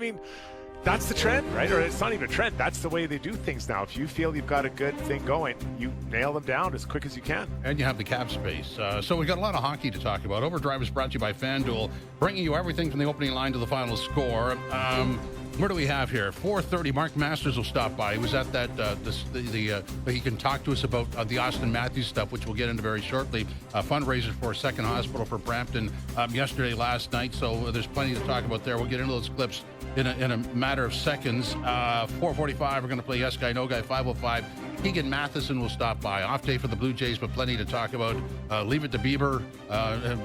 I mean, that's the trend, right? Or it's not even a trend. That's the way they do things now. If you feel you've got a good thing going, you nail them down as quick as you can. And you have the cap space. So we've got a lot of hockey to talk about. Overdrive is brought to you by FanDuel, bringing you everything from the opening line to the final score. Where do we have here? 4:30. Mark Masters will stop by. He was at that. He can talk to us about the Austin Matthews stuff, which we'll get into very shortly. Fundraiser for a second hospital for Brampton yesterday, last night. So there's plenty to talk about there. We'll get into those clips in a matter of seconds. 4:45. We're going to play Yes Guy No Guy. 5:05. Keegan Matheson will stop by. Off day for the Blue Jays, but plenty to talk about. Leave It to Bieber,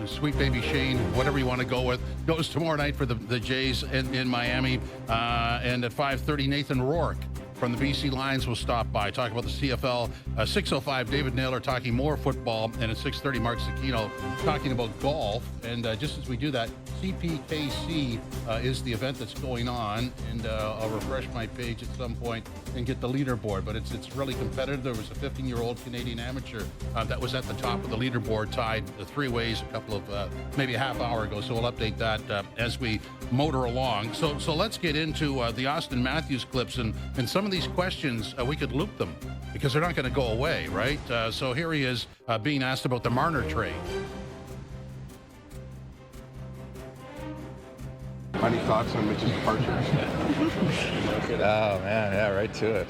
Sweet Baby Shane, whatever you want to go with. Goes tomorrow night for the Jays in Miami. And at 5:30, Nathan Rourke from the BC Lions will stop by, talk about the CFL. 6:05, David Naylor talking more football. And at 6:30, Mark Cicchino talking about golf. And just as we do that, CPKC is the event that's going on. And I'll refresh my page at some point and get the leaderboard. But it's really competitive. There was a 15-year-old Canadian amateur that was at the top of the leaderboard, tied the three ways a couple of, maybe a half hour ago. So we'll update that as we motor along. So let's get into the Austin Matthews clips. And some of these questions, we could loop them because they're not going to go away, right? So here he is being asked about the Marner trade. Any thoughts on Mitch's departure? Oh man, yeah, right to it.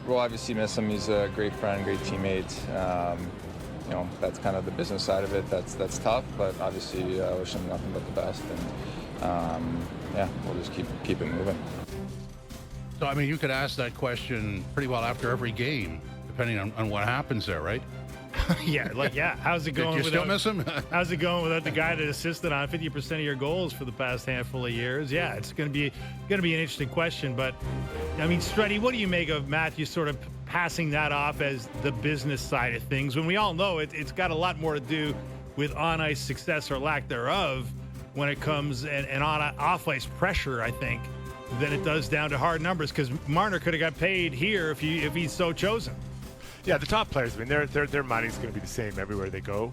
We'll obviously miss him. He's a great friend, great teammate. That's kind of the business side of it. That's tough, but obviously I wish him nothing but the best. And we'll just keep it moving. So I mean, you could ask that question pretty well after every game, depending on what happens there, right? How's it going? Did you still miss him? How's it going without the guy that assisted on 50% of your goals for the past handful of years? Yeah, it's going to be an interesting question. But I mean, Strutty, what do you make of Matthews sort of passing that off as the business side of things when we all know it's got a lot more to do with on-ice success or lack thereof when it comes and off-ice pressure, I think, than it does down to hard numbers, because Marner could have got paid here if he's so chosen. Yeah, the top players, I mean, their money's going to be the same everywhere they go.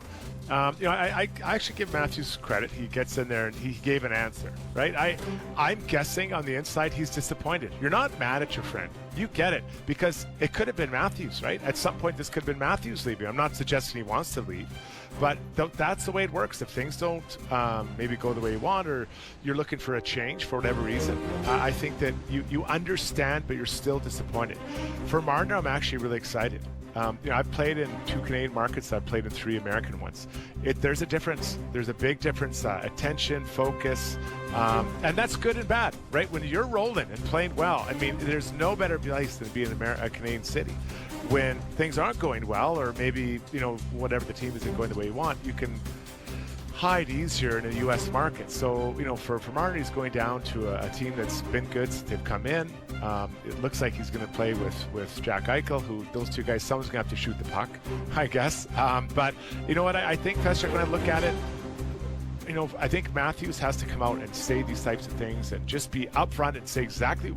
I actually give Matthews credit. He gets in there and he gave an answer, right? I'm guessing on the inside he's disappointed. You're not mad at your friend. You get it, because it could have been Matthews, right? At some point, this could have been Matthews leaving. I'm not suggesting he wants to leave, but that's the way it works. If things don't maybe go the way you want, or you're looking for a change for whatever reason, I think that you understand, but you're still disappointed. For Marner, I'm actually really excited. I've played in 2 Canadian markets. I've played in 3 American ones. There's a difference. There's a big difference. Attention, focus, and that's good and bad, right? When you're rolling and playing well, I mean, there's no better place than being in a Canadian city. When things aren't going well, or maybe whatever the team isn't going the way you want, you can hide easier in a U.S. market. So, for Marner, he's going down to a team that's been good since they've come in. It looks like he's going to play with Jack Eichel, who those two guys, someone's going to have to shoot the puck, I guess. But you know what? I think Fester, when I look at it, I think Matthews has to come out and say these types of things and just be upfront and say exactly,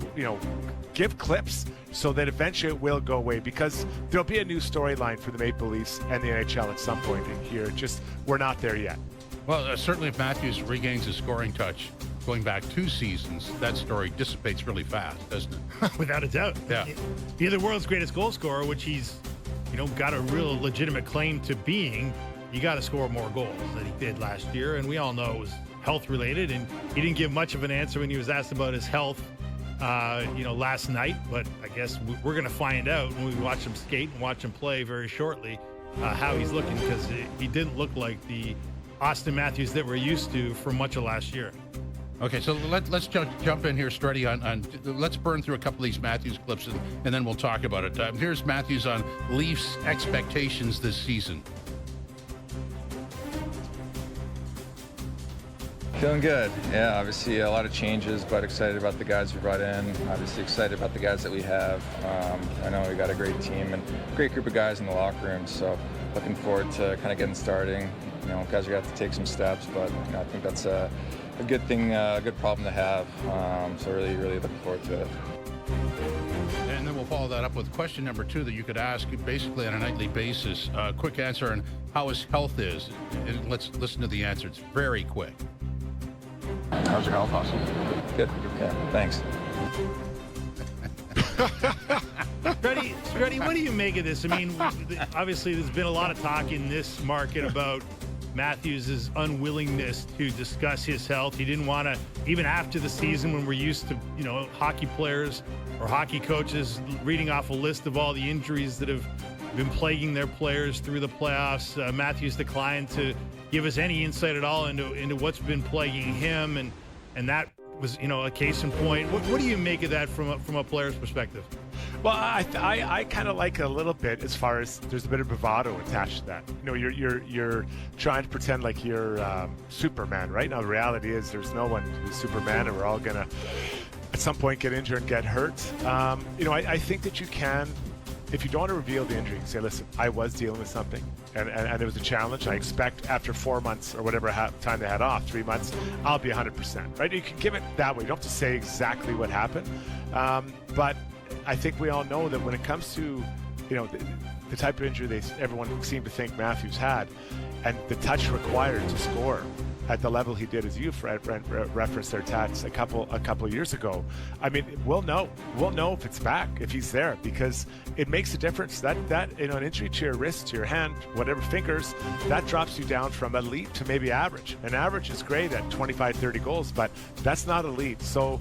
give clips so that eventually it will go away, because there'll be a new storyline for the Maple Leafs and the NHL at some point in here. Just, we're not there yet. Well, certainly if Matthews regains his scoring touch going back 2 seasons, that story dissipates really fast, doesn't it? Without a doubt. Yeah. You're the world's greatest goal scorer, which he's, got a real legitimate claim to being. You got to score more goals than he did last year, and we all know it was health-related, and he didn't give much of an answer when he was asked about his health, last night. But I guess we're going to find out when we watch him skate and watch him play very shortly how he's looking, because he didn't look like the Austin Matthews that we're used to for much of last year. Okay, so let's jump in here, Strutty, on let's burn through a couple of these Matthews clips, and then we'll talk about it. Here's Matthews on Leafs expectations this season. Feeling good. Yeah, obviously a lot of changes, but excited about the guys we brought in. Obviously excited about the guys that we have. I know we got a great team and great group of guys in the locker room, so looking forward to kind of getting starting. Guys are going to have to take some steps, but I think that's a good thing, a good problem to have. So really looking forward to it. And then we'll follow that up with question number 2 that you could ask basically on a nightly basis. Quick answer on how his health is. And let's listen to the answer. It's very quick. How's your health? Awesome. Good. Yeah, thanks. Struddy, what do you make of this? I mean, obviously there's been a lot of talk in this market about Matthews' unwillingness to discuss his health. He didn't want to, even after the season when we're used to, hockey players or hockey coaches reading off a list of all the injuries that have been plaguing their players through the playoffs. Matthews declined to give us any insight at all into what's been plaguing him, and that was, a case in point. What do you make of that from a player's perspective? Well, I kind of like it a little bit as far as there's a bit of bravado attached to that. You're trying to pretend like you're Superman, right? Now the reality is there's no one who's Superman, and we're all gonna at some point get injured and get hurt. I think that you can, if you don't want to reveal the injury, say, listen, I was dealing with something, and there was a challenge. I expect after 4 months or whatever time they had off, 3 months, I'll be 100%, right? You can give it that way. You don't have to say exactly what happened, but I think we all know that when it comes to, the type of injury everyone seemed to think Matthews had, and the touch required to score at the level he did, as you've referenced their tats a couple years ago. I mean, we'll know if it's back, if he's there, because it makes a difference. That an injury to your wrist, to your hand, whatever, fingers, that drops you down from elite to maybe average. And average is great at 25, 30 goals, but that's not elite. So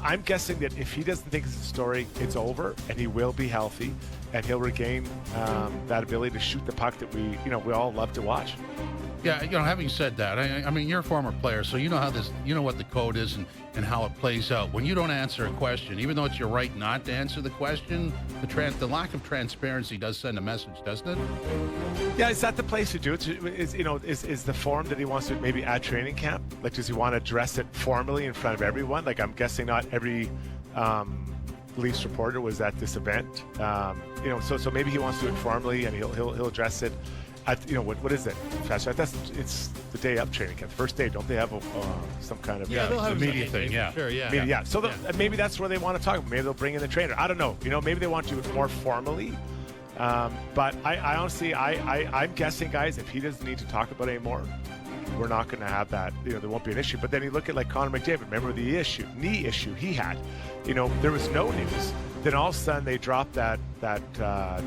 I'm guessing that if he doesn't think it's a story, it's over, and he will be healthy, and he'll regain that ability to shoot the puck that we all love to watch. Yeah, having said that, I mean, you're a former player, so you know what the code is and how it plays out. When you don't answer a question, even though it's your right not to answer the question, the lack of transparency does send a message, doesn't it? Yeah, is that the place to do it? Is the form that he wants to maybe at training camp? Like, does he want to address it formally in front of everyone? Like, I'm guessing not every Leafs reporter was at this event. So maybe he wants to do it formally, and he'll address it. What is it? It's the day up training camp. The first day, don't they have some kind of they'll have a media thing? Yeah, sure, yeah. Media, yeah. So maybe that's where they want to talk about. Maybe they'll bring in the trainer. I don't know. Maybe they want to do it more formally. But I honestly, I'm guessing, guys, if he doesn't need to talk about it anymore, we're not going to have that. There won't be an issue. But then you look at like Connor McDavid. Remember the knee issue he had. There was no news. Then all of a sudden they dropped that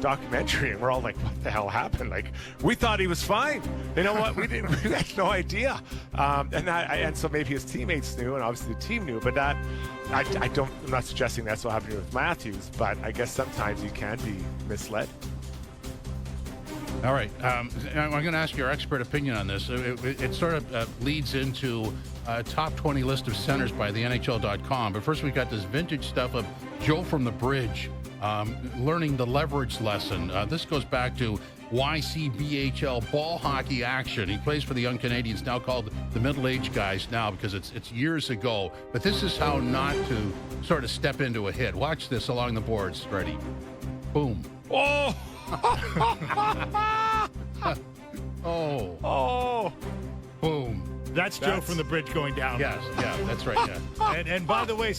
documentary, and we're all like, "What the hell happened?" Like, we thought he was fine. You know what? We had no idea. And so maybe his teammates knew, and obviously the team knew. But I'm not suggesting that's what happened here with Matthews. But I guess sometimes you can be misled. All right. I'm going to ask your expert opinion on this. It sort of leads into a top 20 list of centers by the NHL.com. But first, we've got this vintage stuff of Joe from the Bridge learning the leverage lesson. This goes back to YCBHL ball hockey action. He plays for the Young Canadians, now called the middle-aged guys now because it's years ago. But this is how not to sort of step into a hit. Watch this along the boards. Ready? Boom. Oh! Oh. Boom. That's Joe from the Bridge going down. Yes, yeah, that's right, yeah. And by the way,